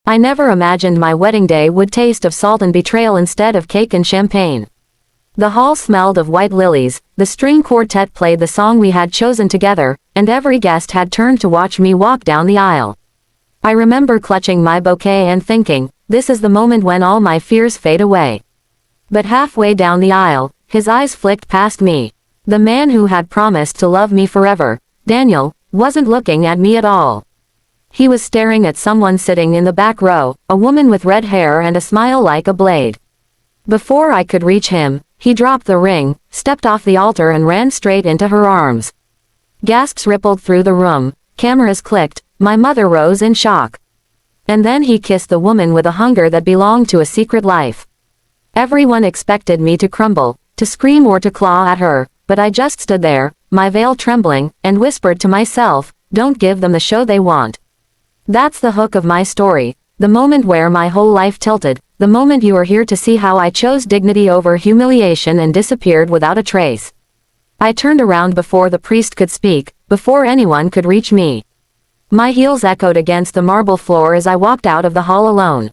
I never imagined my wedding day would taste of salt and betrayal instead of cake and champagne. The hall smelled of white lilies, the string quartet played the song we had chosen together, and every guest had turned to watch me walk down the aisle. I remember clutching my bouquet and thinking, this is the moment when all my fears fade away. But halfway down the aisle, his eyes flicked past me. The man who had promised to love me forever, Daniel, wasn't looking at me at all. He was staring at someone sitting in the back row, a woman with red hair and a smile like a blade. Before I could reach him, he dropped the ring, stepped off the altar and ran straight into her arms. Gasps rippled through the room, cameras clicked, my mother rose in shock. And then he kissed the woman with a hunger that belonged to a secret life. Everyone expected me to crumble, to scream or to claw at her, but I just stood there, my veil trembling, and whispered to myself, don't give them the show they want. That's the hook of my story, the moment where my whole life tilted, the moment you are here to see how I chose dignity over humiliation and disappeared without a trace. I turned around before the priest could speak, before anyone could reach me. My heels echoed against the marble floor as I walked out of the hall alone.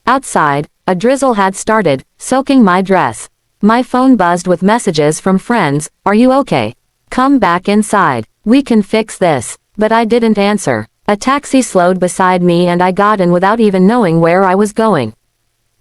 Outside, a drizzle had started, soaking my dress. My phone buzzed with messages from friends, are you okay? Come back inside, we can fix this. But I didn't answer. A taxi slowed beside me and I got in without even knowing where I was going.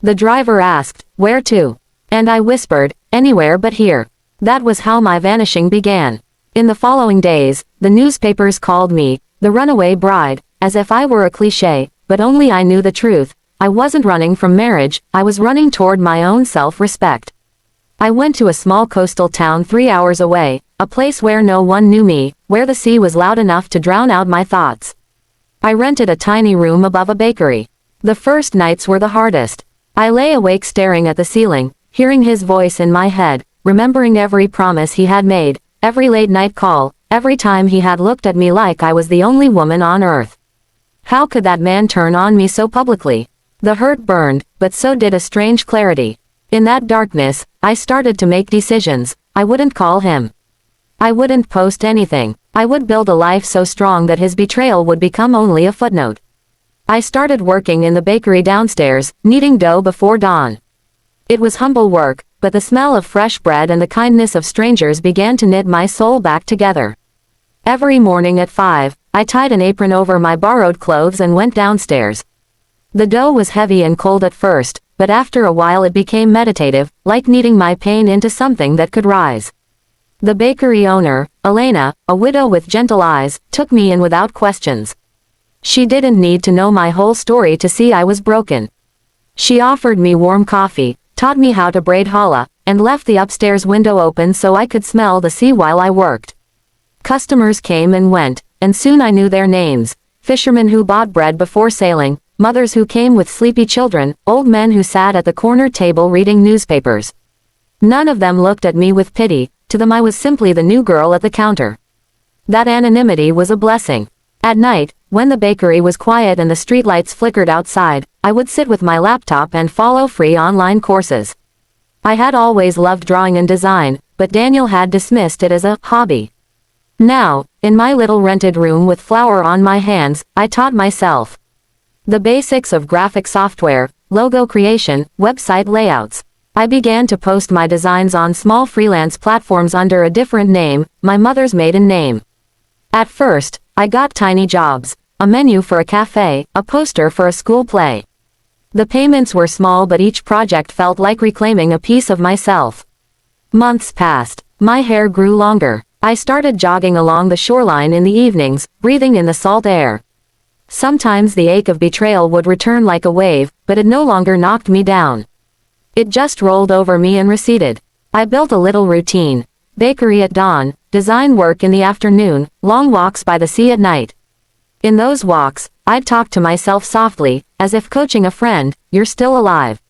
The driver asked, where to? And I whispered, anywhere but here. That was how my vanishing began. In the following days, the newspapers called me, the runaway bride, as if I were a cliché, but only I knew the truth. I wasn't running from marriage, I was running toward my own self-respect. I went to a small coastal town 3 hours away, a place where no one knew me, where the sea was loud enough to drown out my thoughts. I rented a tiny room above a bakery. The first nights were the hardest. I lay awake staring at the ceiling, hearing his voice in my head, remembering every promise he had made, every late night call, every time he had looked at me like I was the only woman on earth. How could that man turn on me so publicly? The hurt burned, but so did a strange clarity. In that darkness, I started to make decisions. I wouldn't call him. I wouldn't post anything. I would build a life so strong that his betrayal would become only a footnote. I started working in the bakery downstairs, kneading dough before dawn. It was humble work, but the smell of fresh bread and the kindness of strangers began to knit my soul back together. Every morning at 5, I tied an apron over my borrowed clothes and went downstairs. The dough was heavy and cold at first, but after a while it became meditative, like kneading my pain into something that could rise. The bakery owner, Elena, a widow with gentle eyes, took me in without questions. She didn't need to know my whole story to see I was broken. She offered me warm coffee, taught me how to braid challah, and left the upstairs window open so I could smell the sea while I worked. Customers came and went, and soon I knew their names: fishermen who bought bread before sailing, mothers who came with sleepy children, old men who sat at the corner table reading newspapers. None of them looked at me with pity. To them I was simply the new girl at the counter. That anonymity was a blessing. At night, when the bakery was quiet and the streetlights flickered outside, I would sit with my laptop and follow free online courses. I had always loved drawing and design, but Daniel had dismissed it as a hobby. Now, in my little rented room with flour on my hands, I taught myself the basics of graphic software, logo creation, website layouts. I began to post my designs on small freelance platforms under a different name, my mother's maiden name. At first, I got tiny jobs, a menu for a cafe, a poster for a school play. The payments were small but each project felt like reclaiming a piece of myself. Months passed. My hair grew longer. I started jogging along the shoreline in the evenings, breathing in the salt air. Sometimes the ache of betrayal would return like a wave, but it no longer knocked me down. It just rolled over me and receded. I built a little routine. Bakery at dawn, design work in the afternoon, long walks by the sea at night. In those walks, I'd talk to myself softly, as if coaching a friend, you're still alive.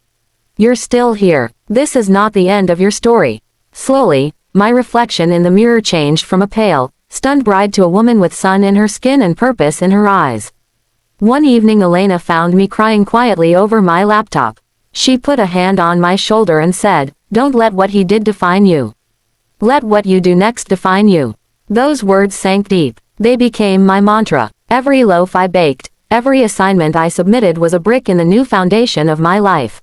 You're still here. This is not the end of your story. Slowly, my reflection in the mirror changed from a pale, stunned bride to a woman with sun in her skin and purpose in her eyes. One evening Elena found me crying quietly over my laptop. She put a hand on my shoulder and said, "Don't let what he did define you. Let what you do next define you." Those words sank deep. They became my mantra. Every loaf I baked, every assignment I submitted was a brick in the new foundation of my life.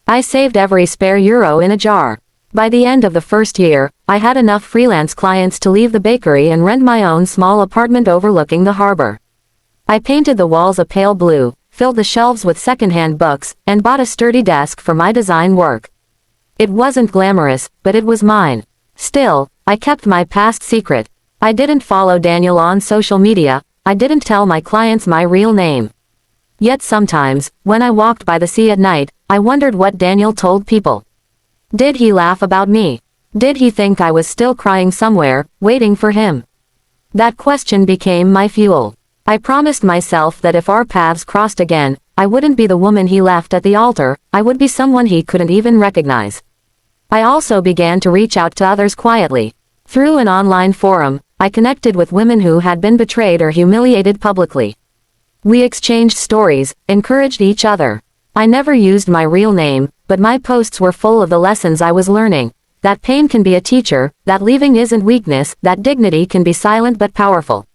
I saved every spare euro in a jar. By the end of the first year, I had enough freelance clients to leave the bakery and rent my own small apartment overlooking the harbor. I painted the walls a pale blue, filled the shelves with secondhand books, and bought a sturdy desk for my design work. It wasn't glamorous, but it was mine. Still, I kept my past secret. I didn't follow Daniel on social media, I didn't tell my clients my real name. Yet sometimes, when I walked by the sea at night, I wondered what Daniel told people. Did he laugh about me? Did he think I was still crying somewhere, waiting for him? That question became my fuel. I promised myself that if our paths crossed again, I wouldn't be the woman he left at the altar, I would be someone he couldn't even recognize. I also began to reach out to others quietly. Through an online forum, I connected with women who had been betrayed or humiliated publicly. We exchanged stories, encouraged each other. I never used my real name, but my posts were full of the lessons I was learning. That pain can be a teacher, that leaving isn't weakness, that dignity can be silent but powerful.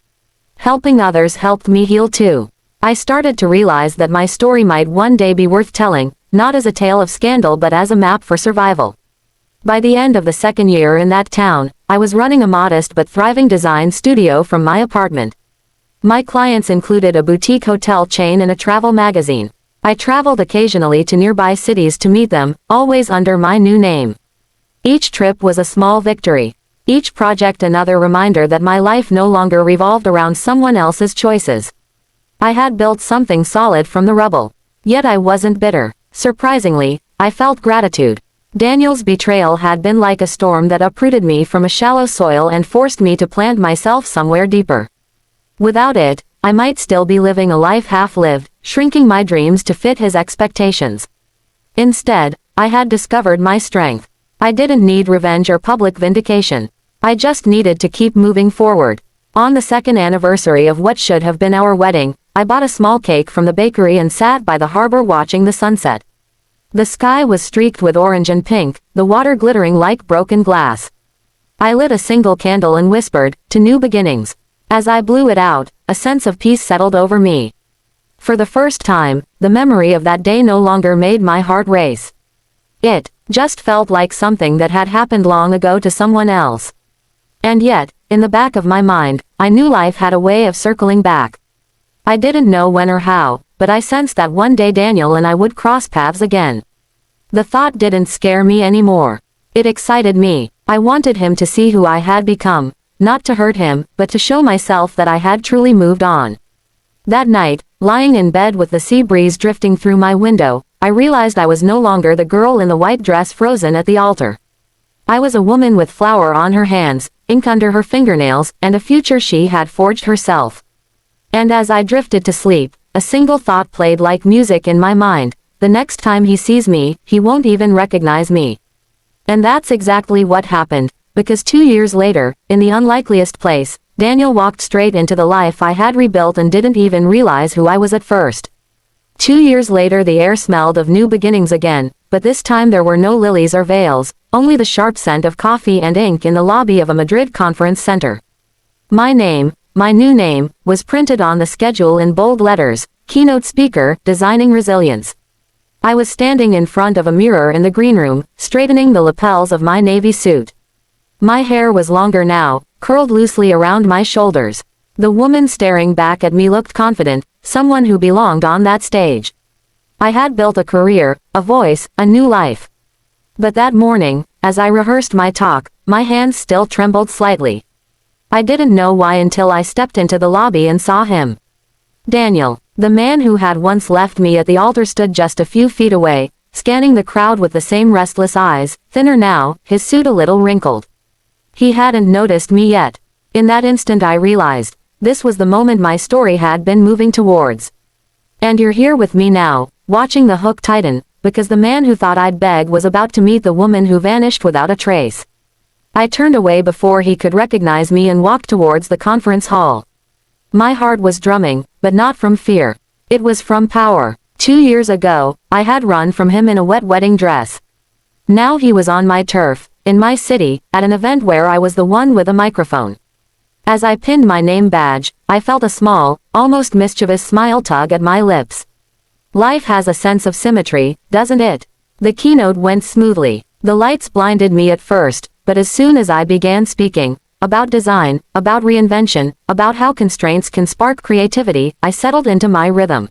Helping others helped me heal too. I started to realize that my story might one day be worth telling, not as a tale of scandal but as a map for survival. By the end of the second year in that town, I was running a modest but thriving design studio from my apartment. My clients included a boutique hotel chain and a travel magazine. I traveled occasionally to nearby cities to meet them, always under my new name. Each trip was a small victory. Each project another reminder that my life no longer revolved around someone else's choices. I had built something solid from the rubble. Yet I wasn't bitter. Surprisingly, I felt gratitude. Daniel's betrayal had been like a storm that uprooted me from a shallow soil and forced me to plant myself somewhere deeper. Without it, I might still be living a life half-lived, shrinking my dreams to fit his expectations. Instead, I had discovered my strength. I didn't need revenge or public vindication. I just needed to keep moving forward. On the second anniversary of what should have been our wedding, I bought a small cake from the bakery and sat by the harbor watching the sunset. The sky was streaked with orange and pink, the water glittering like broken glass. I lit a single candle and whispered, "To new beginnings." As I blew it out, a sense of peace settled over me. For the first time, the memory of that day no longer made my heart race. It just felt like something that had happened long ago to someone else. And yet, in the back of my mind, I knew life had a way of circling back. I didn't know when or how, but I sensed that one day Daniel and I would cross paths again. The thought didn't scare me anymore. It excited me. I wanted him to see who I had become. Not to hurt him, but to show myself that I had truly moved on. That night, lying in bed with the sea breeze drifting through my window, I realized I was no longer the girl in the white dress frozen at the altar. I was a woman with flour on her hands, ink under her fingernails, and a future she had forged herself. And as I drifted to sleep, a single thought played like music in my mind: the next time he sees me, he won't even recognize me. And that's exactly what happened. Because 2 years later, in the unlikeliest place, Daniel walked straight into the life I had rebuilt and didn't even realize who I was at first. 2 years later the air smelled of new beginnings again, but this time there were no lilies or veils, only the sharp scent of coffee and ink in the lobby of a Madrid conference center. My name, my new name, was printed on the schedule in bold letters: Keynote Speaker, Designing Resilience. I was standing in front of a mirror in the green room, straightening the lapels of my navy suit. My hair was longer now, curled loosely around my shoulders. The woman staring back at me looked confident, someone who belonged on that stage. I had built a career, a voice, a new life. But that morning, as I rehearsed my talk, my hands still trembled slightly. I didn't know why until I stepped into the lobby and saw him. Daniel, the man who had once left me at the altar, stood just a few feet away, scanning the crowd with the same restless eyes, thinner now, his suit a little wrinkled. He hadn't noticed me yet. In that instant I realized, this was the moment my story had been moving towards. And you're here with me now, watching the hook tighten, because the man who thought I'd beg was about to meet the woman who vanished without a trace. I turned away before he could recognize me and walked towards the conference hall. My heart was drumming, but not from fear. It was from power. 2 years ago, I had run from him in a wet wedding dress. Now he was on my turf, in my city, at an event where I was the one with a microphone. As I pinned my name badge, I felt a small, almost mischievous smile tug at my lips. Life has a sense of symmetry, doesn't it? The keynote went smoothly. The lights blinded me at first, but as soon as I began speaking, about design, about reinvention, about how constraints can spark creativity, I settled into my rhythm.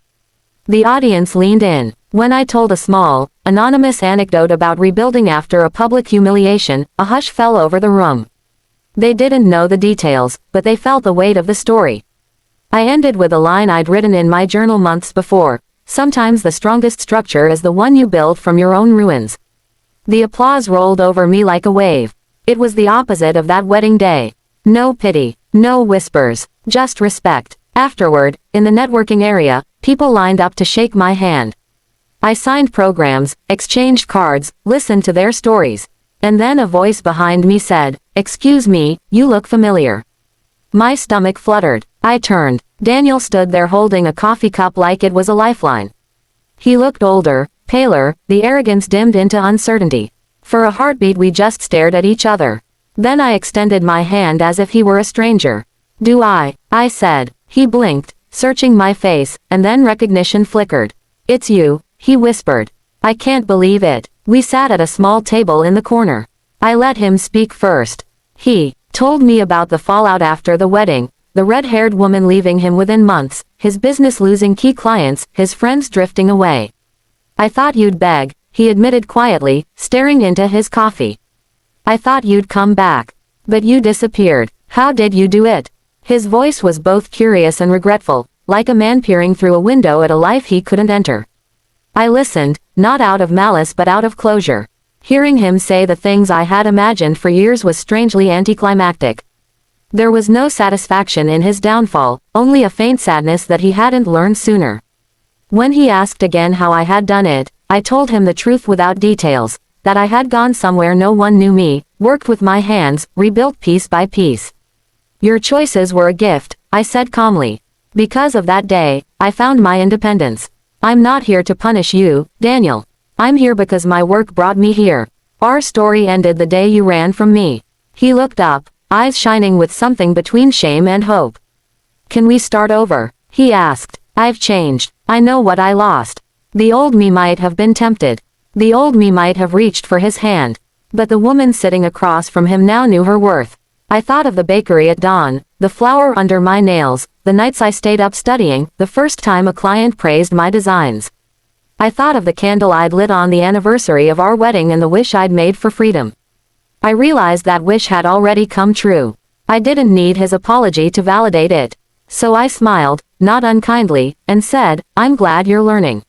The audience leaned in. When I told a small, anonymous anecdote about rebuilding after a public humiliation, a hush fell over the room. They didn't know the details, but they felt the weight of the story. I ended with a line I'd written in my journal months before: sometimes the strongest structure is the one you build from your own ruins. The applause rolled over me like a wave. It was the opposite of that wedding day. No pity, no whispers, just respect. Afterward, in the networking area, people lined up to shake my hand. I signed programs, exchanged cards, listened to their stories. And then a voice behind me said, "Excuse me, you look familiar." My stomach fluttered. I turned. Daniel stood there holding a coffee cup like it was a lifeline. He looked older, paler, the arrogance dimmed into uncertainty. For a heartbeat we just stared at each other. Then I extended my hand as if he were a stranger. "Do I said. He blinked, searching my face, and then recognition flickered. "It's you," he whispered. "I can't believe it." We sat at a small table in the corner. I let him speak first. He told me about the fallout after the wedding, the red-haired woman leaving him within months, his business losing key clients, his friends drifting away. "I thought you'd beg," he admitted quietly, staring into his coffee. "I thought you'd come back. But you disappeared. How did you do it?" His voice was both curious and regretful, like a man peering through a window at a life he couldn't enter. I listened, not out of malice but out of closure. Hearing him say the things I had imagined for years was strangely anticlimactic. There was no satisfaction in his downfall, only a faint sadness that he hadn't learned sooner. When he asked again how I had done it, I told him the truth without details, that I had gone somewhere no one knew me, worked with my hands, rebuilt piece by piece. "Your choices were a gift," I said calmly. "Because of that day, I found my independence. I'm not here to punish you, Daniel. I'm here because my work brought me here. Our story ended the day you ran from me." He looked up, eyes shining with something between shame and hope. "Can we start over?" he asked. "I've changed. I know what I lost. The old me might have been tempted. The old me might have reached for his hand. But the woman sitting across from him now knew her worth. I thought of the bakery at dawn, the flour under my nails, the nights I stayed up studying, the first time a client praised my designs. I thought of the candle I'd lit on the anniversary of our wedding and the wish I'd made for freedom. I realized that wish had already come true. I didn't need his apology to validate it. So I smiled, not unkindly, and said, "I'm glad you're learning.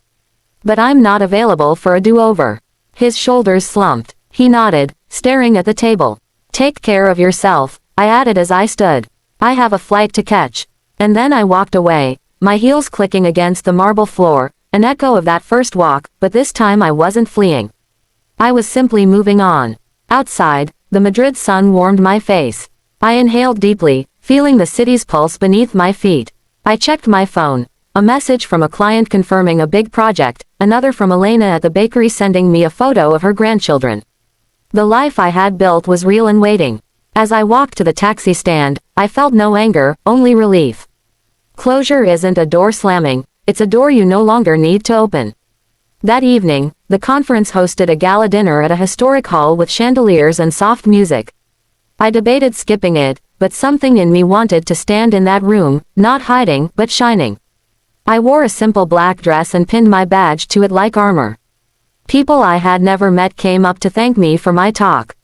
But I'm not available for a do-over." His shoulders slumped. He nodded, staring at the table. "Take care of yourself," I added as I stood. "I have a flight to catch." And then I walked away, my heels clicking against the marble floor, an echo of that first walk, but this time I wasn't fleeing. I was simply moving on. Outside, the Madrid sun warmed my face. I inhaled deeply, feeling the city's pulse beneath my feet. I checked my phone. A message from a client confirming a big project, another from Elena at the bakery sending me a photo of her grandchildren. The life I had built was real and waiting. As I walked to the taxi stand, I felt no anger, only relief. Closure isn't a door slamming, it's a door you no longer need to open. That evening, the conference hosted a gala dinner at a historic hall with chandeliers and soft music. I debated skipping it, but something in me wanted to stand in that room, not hiding, but shining. I wore a simple black dress and pinned my badge to it like armor. People I had never met came up to thank me for my talk.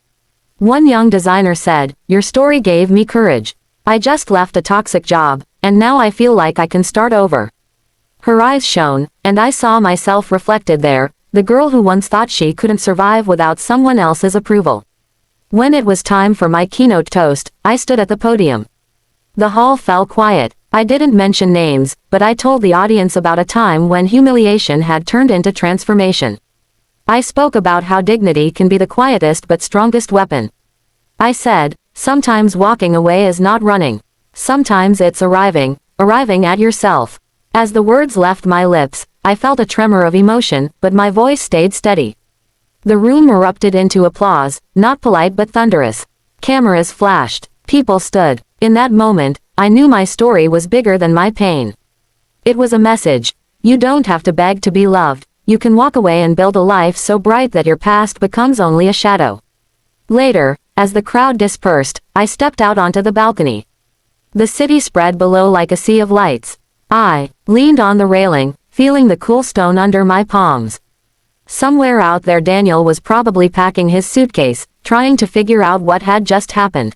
One young designer said, "Your story gave me courage. I just left a toxic job, and now I feel like I can start over." Her eyes shone, and I saw myself reflected there, the girl who once thought she couldn't survive without someone else's approval. When it was time for my keynote toast, I stood at the podium. The hall fell quiet. I didn't mention names, but I told the audience about a time when humiliation had turned into transformation. I spoke about how dignity can be the quietest but strongest weapon. I said, sometimes walking away is not running. Sometimes it's arriving at yourself. As the words left my lips, I felt a tremor of emotion, but my voice stayed steady. The room erupted into applause, not polite but thunderous. Cameras flashed. People stood. In that moment, I knew my story was bigger than my pain. It was a message. You don't have to beg to be loved. You can walk away and build a life so bright that your past becomes only a shadow. Later, as the crowd dispersed, I stepped out onto the balcony. The city spread below like a sea of lights. I leaned on the railing, feeling the cool stone under my palms. Somewhere out there Daniel was probably packing his suitcase, trying to figure out what had just happened.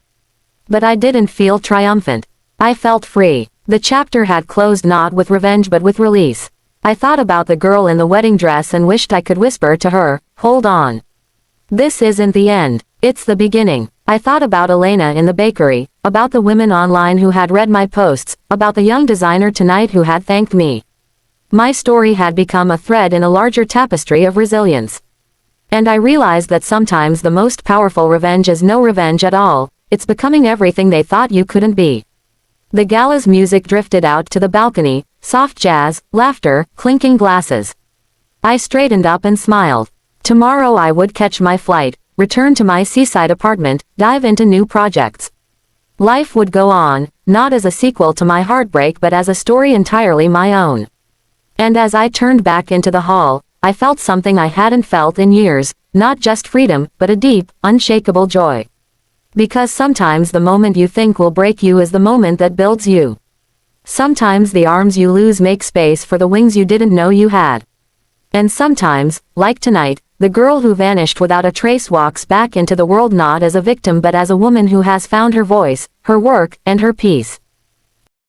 But I didn't feel triumphant. I felt free. The chapter had closed not with revenge but with release. I thought about the girl in the wedding dress and wished I could whisper to her, "Hold on. This isn't the end. It's the beginning." I thought about Elena in the bakery, about the women online who had read my posts, about the young designer tonight who had thanked me. My story had become a thread in a larger tapestry of resilience. And I realized that sometimes the most powerful revenge is no revenge at all, it's becoming everything they thought you couldn't be. The gala's music drifted out to the balcony, soft jazz, laughter, clinking glasses. I straightened up and smiled. Tomorrow I would catch my flight, return to my seaside apartment, dive into new projects. Life would go on, not as a sequel to my heartbreak but as a story entirely my own. And as I turned back into the hall, I felt something I hadn't felt in years, not just freedom, but a deep, unshakable joy. Because sometimes the moment you think will break you is the moment that builds you. Sometimes the arms you lose make space for the wings you didn't know you had. And sometimes, like tonight, the girl who vanished without a trace walks back into the world not as a victim but as a woman who has found her voice, her work, and her peace.